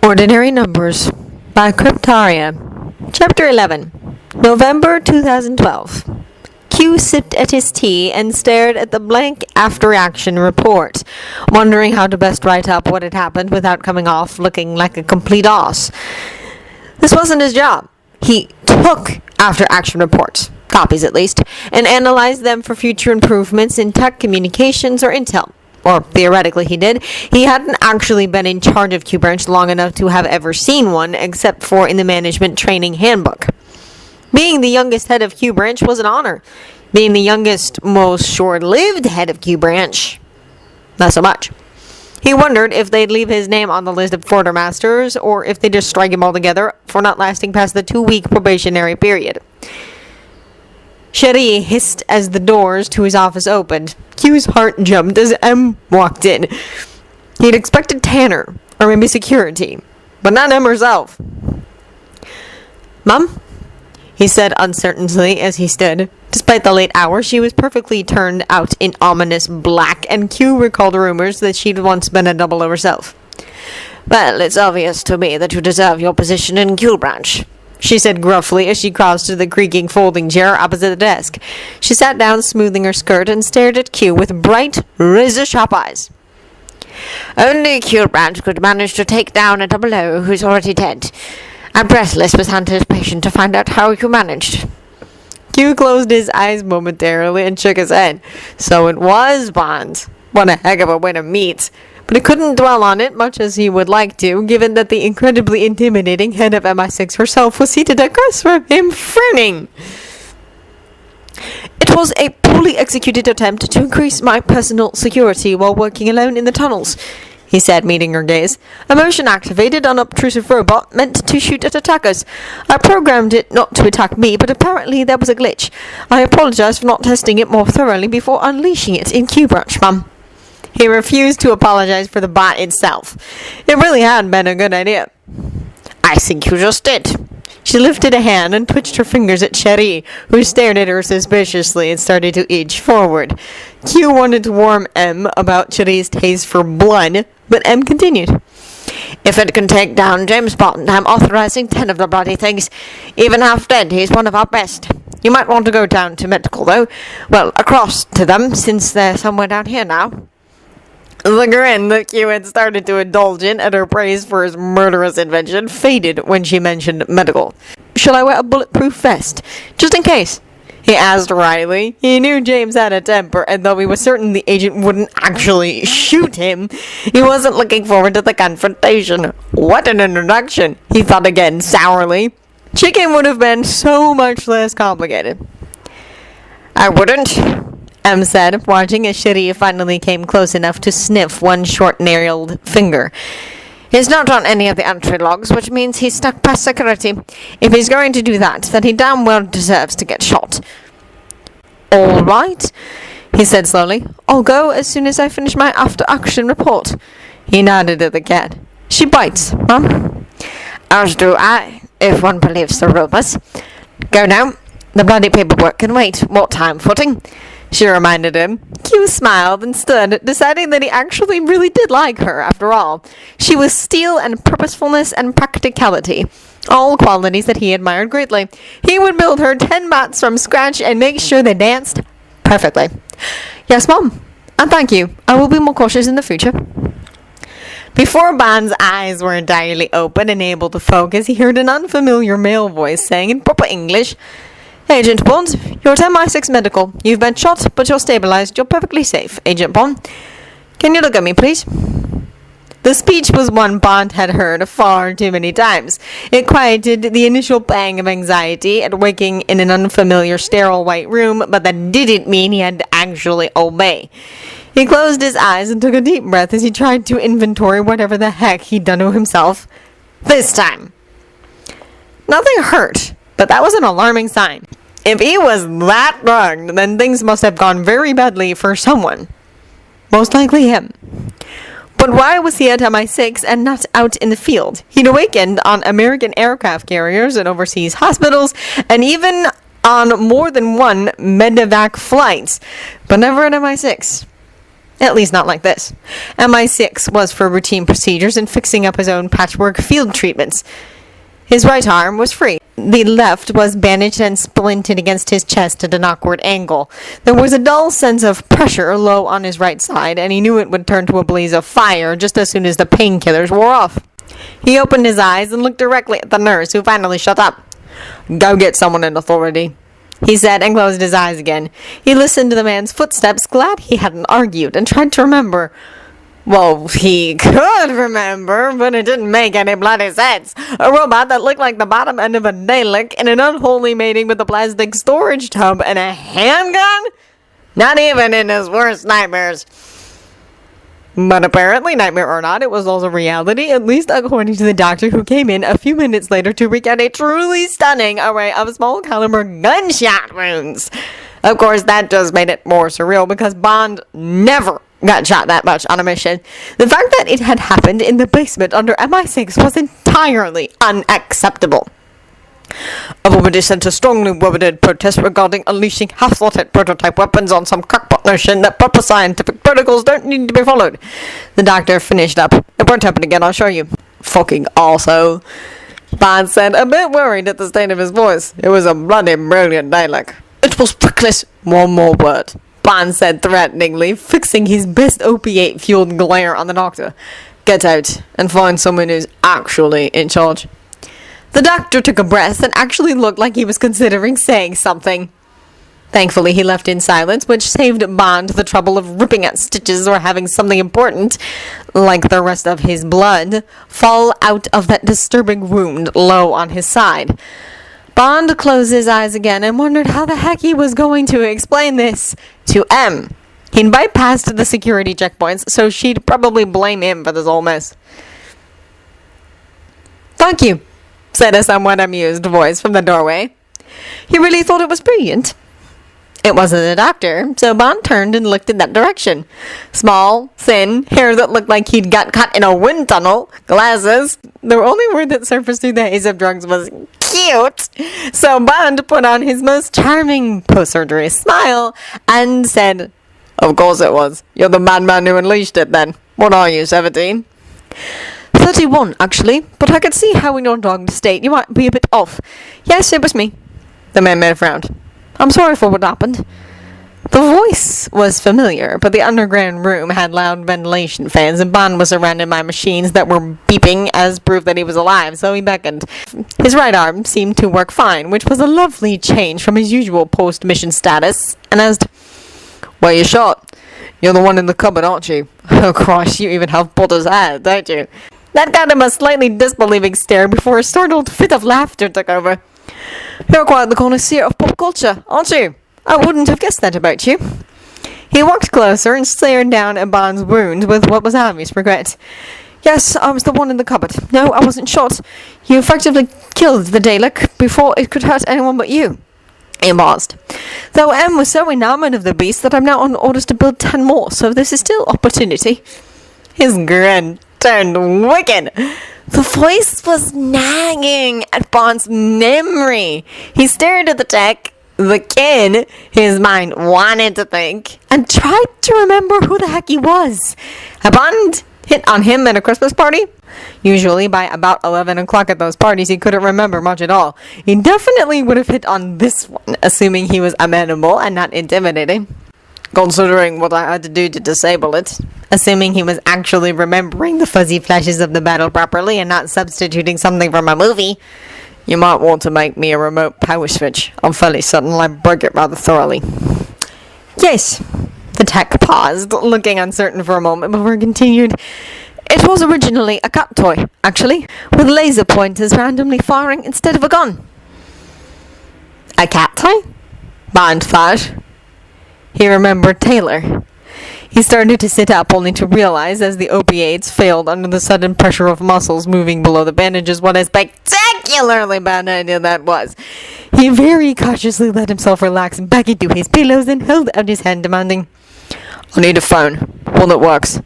Ordinary Numbers by Cryptaria. Chapter 11. November 2012. Q sipped at his tea and stared at the blank after-action report, wondering how to best write up what had happened without coming off looking like a complete ass. This wasn't his job. He took after-action reports, copies at least, and analyzed them for future improvements in tech communications or intel. Or theoretically he did. He hadn't actually been in charge of Q Branch long enough to have ever seen one, except for in the management training handbook. Being the youngest head of Q Branch was an honor. Being the youngest, most short-lived head of Q Branch, not so much. He wondered if they'd leave his name on the list of quartermasters, or if they'd just strike him altogether for not lasting past the 2-week probationary period. Cherie hissed as the doors to his office opened. Q's heart jumped as M walked in. He'd expected Tanner, or maybe security, but not M herself. "Mum?" he said uncertainly as he stood. Despite the late hour, she was perfectly turned out in ominous black, and Q recalled rumors that she'd once been a double of herself. "Well, it's obvious to me that you deserve your position in Q Branch," she said gruffly as she crossed to the creaking folding chair opposite the desk. She sat down, smoothing her skirt, and stared at Q with bright, razor-sharp eyes. "Only Q Branch could manage to take down a double O who's already dead. I'm breathless with anticipation to find out how you managed." Q closed his eyes momentarily and shook his head. So it was Bond. What a heck of a way to meet. But he couldn't dwell on it much as he would like to, given that the incredibly intimidating head of MI6 herself was seated across from him, frowning. "It was a poorly executed attempt to increase my personal security while working alone in the tunnels," he said, meeting her gaze. "A motion-activated, unobtrusive robot meant to shoot at attackers. I programmed it not to attack me, but apparently there was a glitch. I apologize for not testing it more thoroughly before unleashing it in Q Branch, Mum." He refused to apologize for the bot itself. It really had been a good idea. "I think you just did." She lifted a hand and twitched her fingers at Cherie, who stared at her suspiciously and started to inch forward. Q wanted to warn M about Cherie's taste for blood, but M continued. "If it can take down James Bond, I'm authorizing 10 of the bloody things. Even half dead, he's one of our best. You might want to go down to medical, though. Well, across to them, since they're somewhere down here now." The grin that Q had started to indulge in at her praise for his murderous invention faded when she mentioned medical. "Shall I wear a bulletproof vest, just in case?" he asked wryly. He knew James had a temper, and though he was certain the agent wouldn't actually shoot him, he wasn't looking forward to the confrontation. What an introduction, he thought again sourly. Chicken would have been so much less complicated. "I wouldn't," M said, watching as Cherie finally came close enough to sniff one short-nailed finger. "He's not on any of the entry logs, which means he's stuck past security. If he's going to do that, then he damn well deserves to get shot." "All right," he said slowly. "I'll go as soon as I finish my after-action report." He nodded at the cat. "She bites, Mum?" "As do I, if one believes the rumors. Go now. The bloody paperwork can wait. More time footing," she reminded him. Q smiled and stood, deciding that he actually really did like her, after all. She was steel and purposefulness and practicality, all qualities that he admired greatly. He would build her 10 bots from scratch and make sure they danced perfectly. "Yes, Mom, and thank you. I will be more cautious in the future." Before Bond's eyes were entirely open and able to focus, he heard an unfamiliar male voice saying in proper English, "Agent Bond, you're at MI6 Medical. You've been shot, but you're stabilized. You're perfectly safe, Agent Bond. Can you look at me, please?" The speech was one Bond had heard far too many times. It quieted the initial pang of anxiety at waking in an unfamiliar sterile white room, but that didn't mean he had to actually obey. He closed his eyes and took a deep breath as he tried to inventory whatever the heck he'd done to himself. This time, nothing hurt. But that was an alarming sign. If he was that drugged, then things must have gone very badly for someone. Most likely him. But why was he at MI6 and not out in the field? He'd awakened on American aircraft carriers and overseas hospitals, and even on more than one medevac flight, but never at MI6. At least not like this. MI6 was for routine procedures and fixing up his own patchwork field treatments. His right arm was free. The left was bandaged and splinted against his chest at an awkward angle. There was a dull sense of pressure low on his right side, and he knew it would turn to a blaze of fire just as soon as the painkillers wore off. He opened his eyes and looked directly at the nurse, who finally shut up. "Go get someone in authority," he said, and closed his eyes again. He listened to the man's footsteps, glad he hadn't argued, and tried to remember. Well, he could remember, but it didn't make any bloody sense. A robot that looked like the bottom end of a Dalek in an unholy mating with a plastic storage tub and a handgun? Not even in his worst nightmares. But apparently, nightmare or not, it was also reality, at least according to the doctor, who came in a few minutes later to recount a truly stunning array of small caliber gunshot wounds. Of course, that just made it more surreal because Bond never got shot that much on a mission. The fact that it had happened in the basement under MI6 was entirely unacceptable. Everybody sent a strongly worded protest regarding unleashing half-thought-out prototype weapons on some crackpot notion that proper scientific protocols don't need to be followed. The doctor finished up. "It won't happen again, I'll show you." "Fucking also," Bond said, a bit worried at the state of his voice. "It was a bloody brilliant Dalek." "It was prickless." "One more word," Bond said threateningly, fixing his best opiate-fueled glare on the doctor. "Get out and find someone who's actually in charge." The doctor took a breath and actually looked like he was considering saying something. Thankfully, he left in silence, which saved Bond the trouble of ripping at stitches or having something important, like the rest of his blood, fall out of that disturbing wound low on his side. Bond closed his eyes again and wondered how the heck he was going to explain this to M. He'd bypassed the security checkpoints, so she'd probably blame him for this whole mess. "Thank you," said a somewhat amused voice from the doorway. He really thought it was brilliant. It wasn't the doctor, so Bond turned and looked in that direction. Small, thin, hair that looked like he'd got caught in a wind tunnel, glasses. The only word that surfaced through the haze of drugs was cute. So Bond put on his most charming post-surgery smile and said, "Of course it was. You're the madman who unleashed it then. What are you, 17? 31, actually, but I could see how in your dogged state you might be a bit off. Yes, it was me." The man made a frown. "I'm sorry for what happened." The voice was familiar, but the underground room had loud ventilation fans, and Bond was surrounded by machines that were beeping as proof that he was alive, so he beckoned. His right arm seemed to work fine, which was a lovely change from his usual post-mission status, and asked, "Where you shot? You're the one in the cupboard, aren't you? Oh, Christ, you even have Potter's head, don't you?" That got him a slightly disbelieving stare before a startled fit of laughter took over. "You're quite the connoisseur of pop culture, aren't you? I wouldn't have guessed that about you." He walked closer and stared down at Bond's wound with what was obvious regret. "Yes, I was the one in the cupboard. No, I wasn't shot. You effectively killed the Dalek before it could hurt anyone but you." He paused. "Though M was so enamored of the beast that I'm now on orders to build 10 more, so this is still opportunity." His grin turned wicked. The voice was nagging at Bond's memory. He stared at the tech, the kid his mind wanted to think, and tried to remember who the heck he was. Had Bond hit on him at a Christmas party? Usually by about 11 o'clock at those parties, he couldn't remember much at all. He definitely would have hit on this one, assuming he was amenable and not intimidating. Considering what I had to do to disable it. Assuming he was actually remembering the fuzzy flashes of the battle properly and not substituting something from a movie. "You might want to make me a remote power switch. I'm fairly certain I broke it rather thoroughly." "Yes." The tech paused, looking uncertain for a moment before he continued. "It was originally a cat toy, actually, with laser pointers randomly firing instead of a gun." "A cat toy?" Bond thought. He remembered Taylor. He started to sit up, only to realize, as the opiates failed under the sudden pressure of muscles moving below the bandages, what a spectacularly bad idea that was. He very cautiously let himself relax back into his pillows and held out his hand, demanding, "I need a phone. One that works."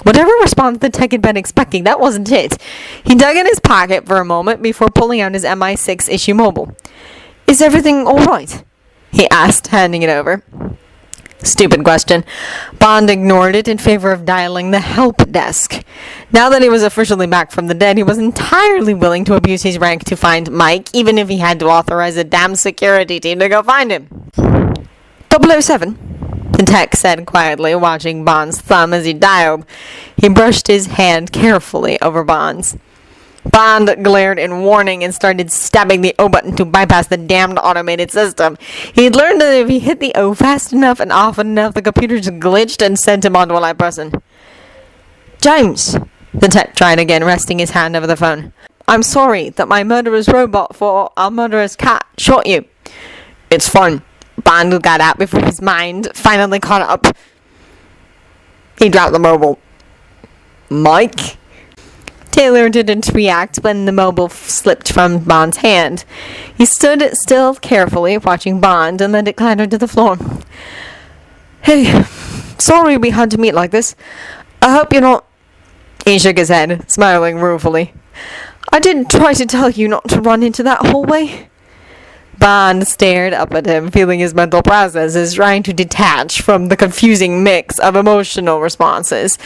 Whatever response the tech had been expecting, that wasn't it. He dug in his pocket for a moment before pulling out his MI6 issue mobile. "Is everything all right?" he asked, handing it over. Stupid question. Bond ignored it in favor of dialing the help desk. Now that he was officially back from the dead, he was entirely willing to abuse his rank to find Mike, even if he had to authorize a damn security team to go find him. 007, the tech said quietly, watching Bond's thumb as he dialed. He brushed his hand carefully over Bond's. Bond glared in warning and started stabbing the O button to bypass the damned automated system. He'd learned that if he hit the O fast enough and often enough, the computer just glitched and sent him onto a live person. James, the tech tried again, resting his hand over the phone. I'm sorry that my murderous robot for our murderous cat shot you. It's fine. Bond got out before his mind finally caught up. He dropped the mobile. Mike? Taylor didn't react when the mobile slipped from Bond's hand. He stood still carefully, watching Bond, and let it clatter to the floor. Hey, sorry we had to meet like this. I hope you're not... He shook his head, smiling ruefully. I didn't try to tell you not to run into that hallway. Bond stared up at him, feeling his mental processes trying to detach from the confusing mix of emotional responses.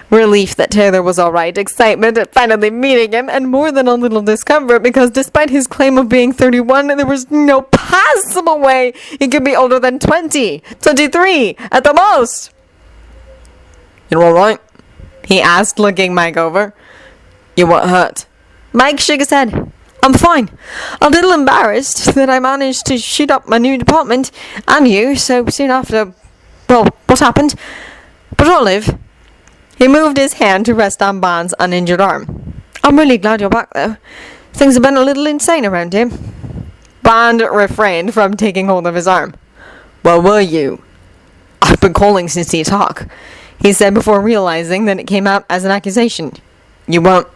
Relief that Taylor was alright, excitement at finally meeting him, and more than a little discomfort because despite his claim of being 31, there was no possible way he could be older than 20, 23, at the most. You alright? He asked, looking Mike over. You weren't hurt? Mike shook his head. I'm fine. A little embarrassed that I managed to shoot up my new department and you so soon after, well, what happened. But I'll live. He moved his hand to rest on Bond's uninjured arm. I'm really glad you're back, though. Things have been a little insane around here. Bond refrained from taking hold of his arm. Where were you? I've been calling since the attack, he said before realizing that it came out as an accusation. You weren't.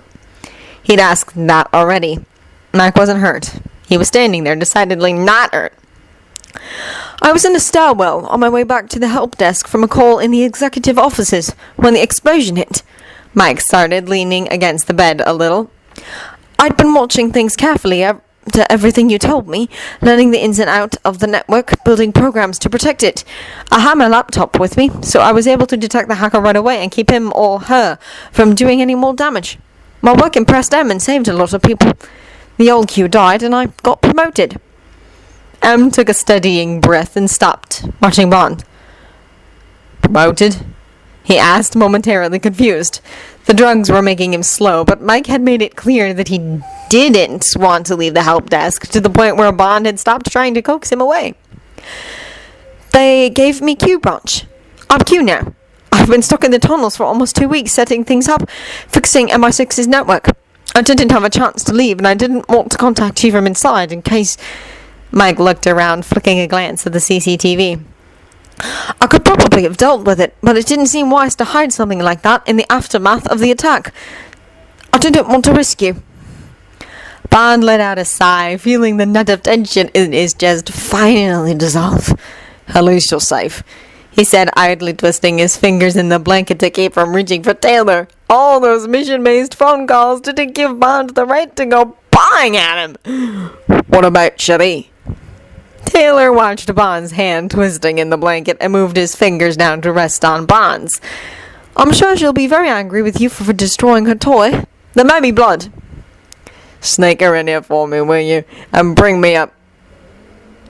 He'd asked that already. Mike wasn't hurt. He was standing there, decidedly not hurt. I was in a stairwell on my way back to the help desk from a call in the executive offices when the explosion hit. Mike started, leaning against the bed a little. I'd been watching things carefully to everything you told me, learning the ins and outs of the network, building programs to protect it. I had my laptop with me, so I was able to detect the hacker right away and keep him or her from doing any more damage. My work impressed them and saved a lot of people. The old Q died, and I got promoted. M took a steadying breath and stopped, watching Bond. Promoted? He asked, momentarily confused. The drugs were making him slow, but Mike had made it clear that he didn't want to leave the help desk, to the point where Bond had stopped trying to coax him away. They gave me Q branch. I'm Q now. I've been stuck in the tunnels for almost 2 weeks, setting things up, fixing MI6's network. I didn't have a chance to leave, and I didn't want to contact you from inside in case... Mike looked around, flicking a glance at the CCTV. I could probably have dealt with it, but it didn't seem wise to hide something like that in the aftermath of the attack. I didn't want to risk you. Bond let out a sigh, feeling the knot of tension in his chest finally dissolve. At least you're safe, he said, idly twisting his fingers in the blanket to keep from reaching for Taylor. All those mission-based phone calls didn't give Bond the right to go pawing at him. What about Cherie? Taylor watched Bond's hand twisting in the blanket and moved his fingers down to rest on Bond's. I'm sure she'll be very angry with you for destroying her toy. There may be blood. Snake her in here for me, will you? And bring me up.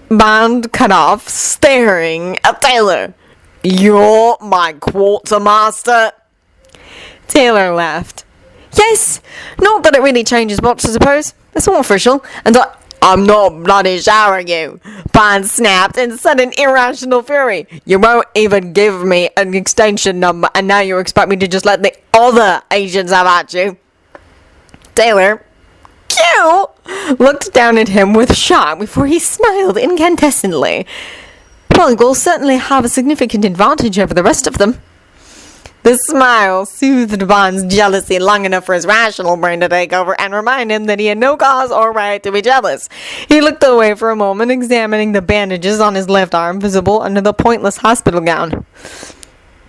Bond cut off, staring at Taylor. You're my quartermaster. Taylor laughed. Yes, not that it really changes much, I suppose. It's all official, and I'm not bloody showering you. Bond snapped in sudden irrational fury. You won't even give me an extension number, and now you expect me to just let the other agents have at you. Taylor, Q, looked down at him with shock before he smiled incandescently. Well, you'll certainly have a significant advantage over the rest of them. The smile soothed Bond's jealousy long enough for his rational brain to take over and remind him that he had no cause or right to be jealous. He looked away for a moment, examining the bandages on his left arm visible under the pointless hospital gown.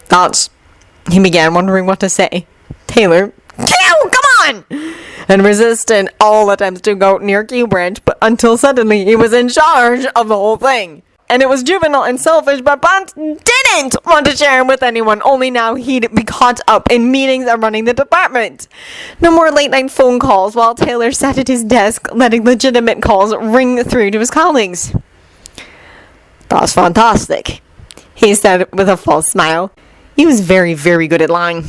Thoughts? He began, wondering what to say. Taylor, Q, come on! And resisted all attempts to go near Q branch, but until suddenly he was in charge of the whole thing. and it was juvenile and selfish, but Bond didn't want to share him with anyone, only now he'd be caught up in meetings and running the department. No more late-night phone calls while Taylor sat at his desk, letting legitimate calls ring through to his colleagues. "That's fantastic," he said with a false smile. He was very, very good at lying.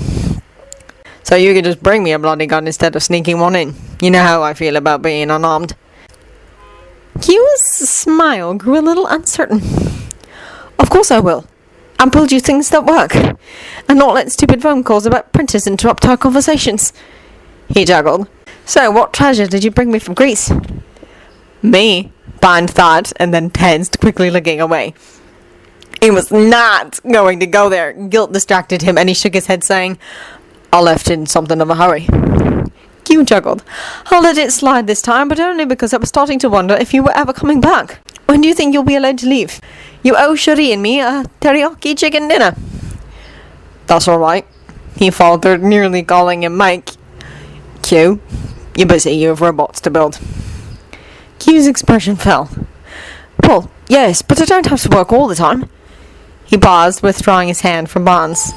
"So you could just bring me a bloody gun instead of sneaking one in. You know how I feel about being unarmed." Q's smile grew a little uncertain. "Of course I will. And build you things that work. And not let stupid phone calls about printers interrupt our conversations." He juggled. "So, what treasure did you bring me from Greece?" "Me?" Bond thought, and then tensed, quickly looking away. He was not going to go there. Guilt distracted him, and he shook his head, saying, "I left in something of a hurry." Q juggled. "I'll let it slide this time, but only because I was starting to wonder if you were ever coming back. When do you think you'll be allowed to leave? You owe Cherie and me a teriyaki chicken dinner." "That's all right," he faltered, nearly calling him Mike. "Q, you're busy. You have robots to build." Q's expression fell. "Well, yes, but I don't have to work all the time." He paused, withdrawing his hand from Bond's.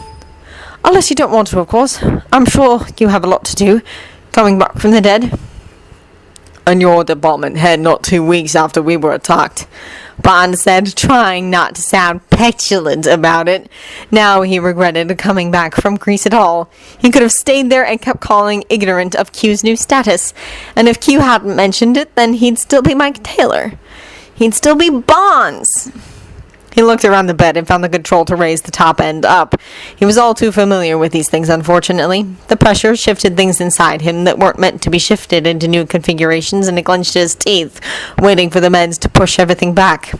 "Unless you don't want to, of course. I'm sure you have a lot to do, coming back from the dead." "And your department head not 2 weeks after we were attacked," Bond said, trying not to sound petulant about it. Now he regretted coming back from Greece at all. He could have stayed there and kept calling ignorant of Q's new status. And if Q hadn't mentioned it, then he'd still be Mike Taylor. He'd still be Bonds. He looked around the bed and found the control to raise the top end up. He was all too familiar with these things, unfortunately. The pressure shifted things inside him that weren't meant to be shifted into new configurations, and he clenched his teeth, waiting for the meds to push everything back.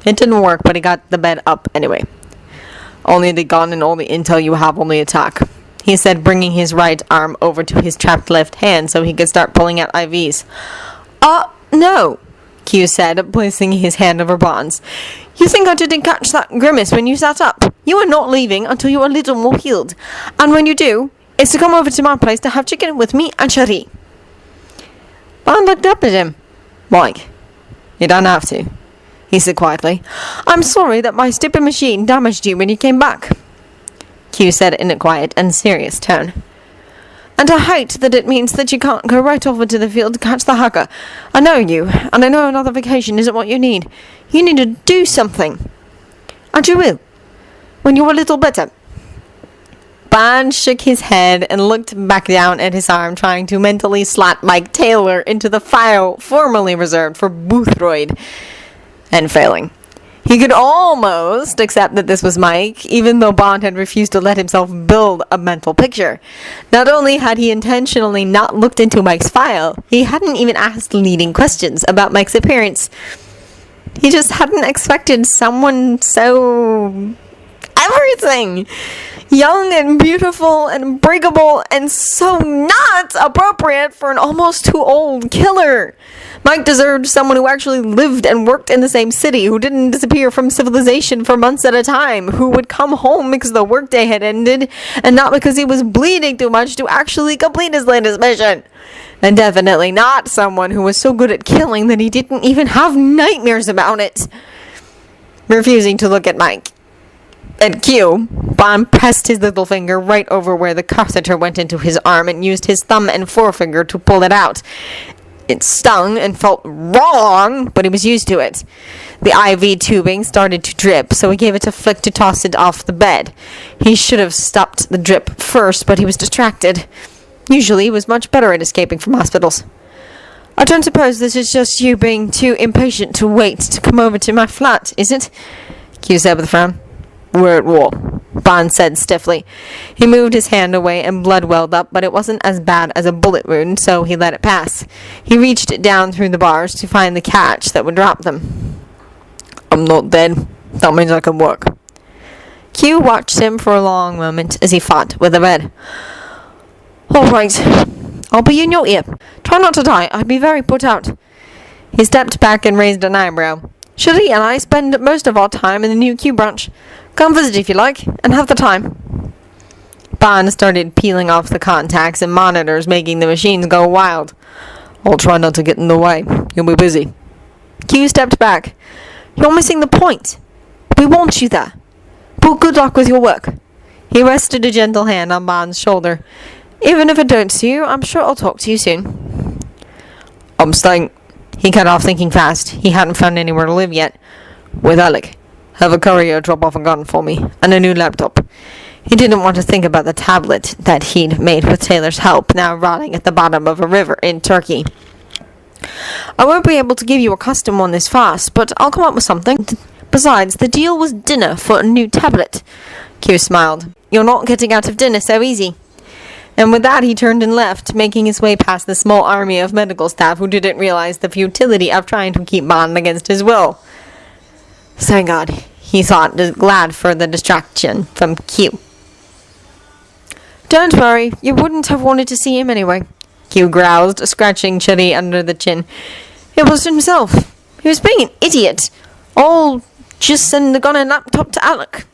It didn't work, but he got the bed up anyway. "Only the gun and all the intel you have on the attack," he said, bringing his right arm over to his trapped left hand so he could start pulling out IVs. No," Q said, placing his hand over Bond's. "You think I didn't catch that grimace when you sat up? You are not leaving until you are a little more healed. And when you do, it's to come over to my place to have chicken with me and Cherie." Bond looked up at him. "Mike, you don't have to," he said quietly. "I'm sorry that my stupid machine damaged you when you came back," Q said in a quiet and serious tone. "And I hate that it means that you can't go right over to the field to catch the hacker. I know you, and I know another vacation isn't what you need. You need to do something. And you will, when you're a little better." Bond shook his head and looked back down at his arm, trying to mentally slot Mike Taylor into the file formerly reserved for Boothroyd, and failing. He could almost accept that this was Mike, even though Bond had refused to let himself build a mental picture. Not only had he intentionally not looked into Mike's file, he hadn't even asked leading questions about Mike's appearance. He just hadn't expected someone so... everything! Young and beautiful and unbreakable and so not appropriate for an almost too old killer. Mike deserved someone who actually lived and worked in the same city, who didn't disappear from civilization for months at a time, who would come home because the workday had ended, and not because he was bleeding too much to actually complete his latest mission. And definitely not someone who was so good at killing that he didn't even have nightmares about it. Refusing to look at Mike. At Q, Bond pressed his little finger right over where the catheter went into his arm and used his thumb and forefinger to pull it out. It stung and felt wrong, but he was used to it. The IV tubing started to drip, so he gave it a flick to toss it off the bed. He should have stopped the drip first, but he was distracted. Usually he was much better at escaping from hospitals. "I don't suppose this is just you being too impatient to wait to come over to my flat, is it?" Q said with a frown. "We're at war," Bond said stiffly. He moved his hand away and blood welled up, but it wasn't as bad as a bullet wound, so he let it pass. He reached down through the bars to find the catch that would drop them. "I'm not dead. That means I can work." Q watched him for a long moment as he fought with the bed. "All right. I'll be in your ear. Try not to die. I'd be very put out." He stepped back and raised an eyebrow. "Cherie and I spend most of our time in the new Q branch. Come visit if you like, and have the time." Bond started peeling off the contacts and monitors, making the machines go wild. "I'll try not to get in the way. You'll be busy." Q stepped back. You're missing the point. We want you there. But good luck with your work. He rested a gentle hand on Bond's shoulder. Even if I don't see you, I'm sure I'll talk to you soon. I'm staying. He cut off, thinking fast. He hadn't found anywhere to live yet. With Alec. Have a courier drop off a gun for me, and a new laptop. He didn't want to think about the tablet that he'd made with Taylor's help, now rotting at the bottom of a river in Turkey. I won't be able to give you a custom one this fast, but I'll come up with something. Besides, the deal was dinner for a new tablet. Q smiled. You're not getting out of dinner so easy. And with that, he turned and left, making his way past the small army of medical staff who didn't realize the futility of trying to keep Bond against his will. Thank God, he thought, glad for the distraction from Q. Don't worry, you wouldn't have wanted to see him anyway, Q growled, scratching Cherry under the chin. It was himself. He was being an idiot. I'll just send the gun and laptop to Alec.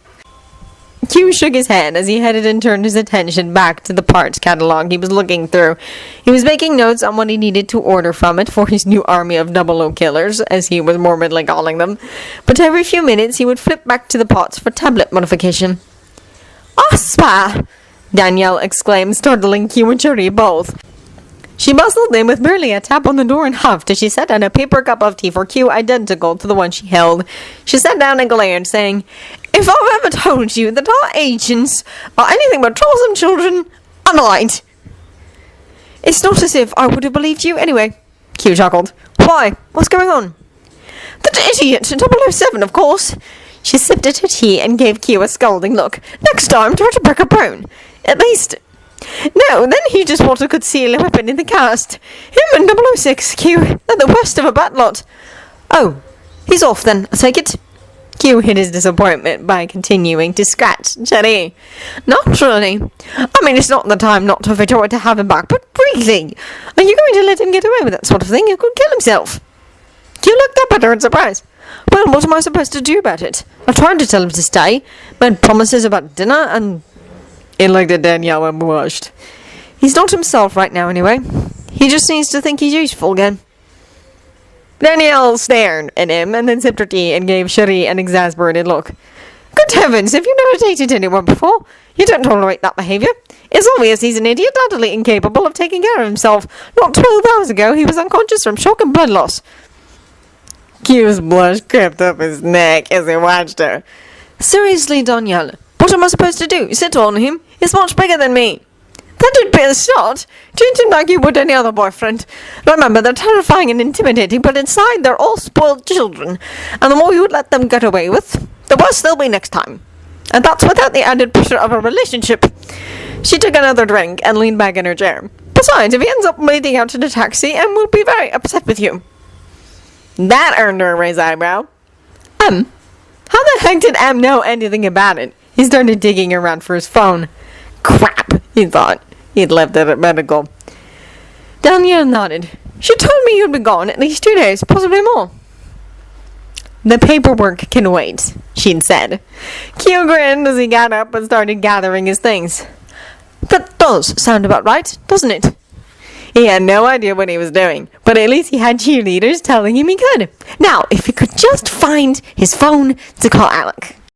Q shook his head as he headed and turned his attention back to the parts catalog he was looking through. He was making notes on what he needed to order from it for his new army of 00 killers, as he was morbidly calling them. But every few minutes he would flip back to the pots for tablet modification. Ospa! Danielle exclaimed, startling Q and Cherry both. She bustled in with barely a tap on the door and huffed as she set down a paper cup of tea for Q identical to the one she held. She sat down and glared, saying, If I've ever told you that our agents are anything but troublesome children, I lied. It's not as if I would have believed you anyway, Q chuckled. Why? What's going on? That idiot, 007, of course. She sipped at her tea and gave Q a scolding look. Next time, try to break a bone. At least... No, then he just wanted to conceal a weapon in the cast. Him and 006, Q. They're the worst of a bad lot. Oh, he's off then, I take it. Q hid his disappointment by continuing to scratch Cherry. Naturally. I mean, it's not the time not to enjoy to have him back, but really, are you going to let him get away with that sort of thing? He could kill himself. Q looked up at her in surprise. Well, what am I supposed to do about it? I've tried to tell him to stay, made promises about dinner, and... He looked at Danielle and blushed. He's not himself right now, anyway. He just needs to think he's useful again. Danielle stared at him and then sipped her tea and gave Cherry an exasperated look. Good heavens, have you never dated anyone before? You don't tolerate that behaviour. It's obvious he's an idiot, utterly incapable of taking care of himself. Not 12 hours ago, he was unconscious from shock and blood loss. Q's blush crept up his neck as he watched her. Seriously, Danielle, what am I supposed to do? Sit on him? He's much bigger than me. That'd be a start. Treat him like you would any other boyfriend. Remember, they're terrifying and intimidating, but inside they're all spoiled children. And the more you let them get away with, the worse they'll be next time. And that's without the added pressure of a relationship. She took another drink and leaned back in her chair. Besides, if he ends up bleeding out in a taxi, Em will be very upset with you. That earned her a raised eyebrow. How the heck did Em know anything about it? He started digging around for his phone. Crap, he thought. He'd left it at medical. Danielle nodded. She told me you'd be gone at least 2 days, possibly more. The paperwork can wait, she'd said. Q grinned as he got up and started gathering his things. That does sound about right, doesn't it? He had no idea what he was doing, but at least he had cheerleaders telling him he could. Now, if he could just find his phone to call Alec.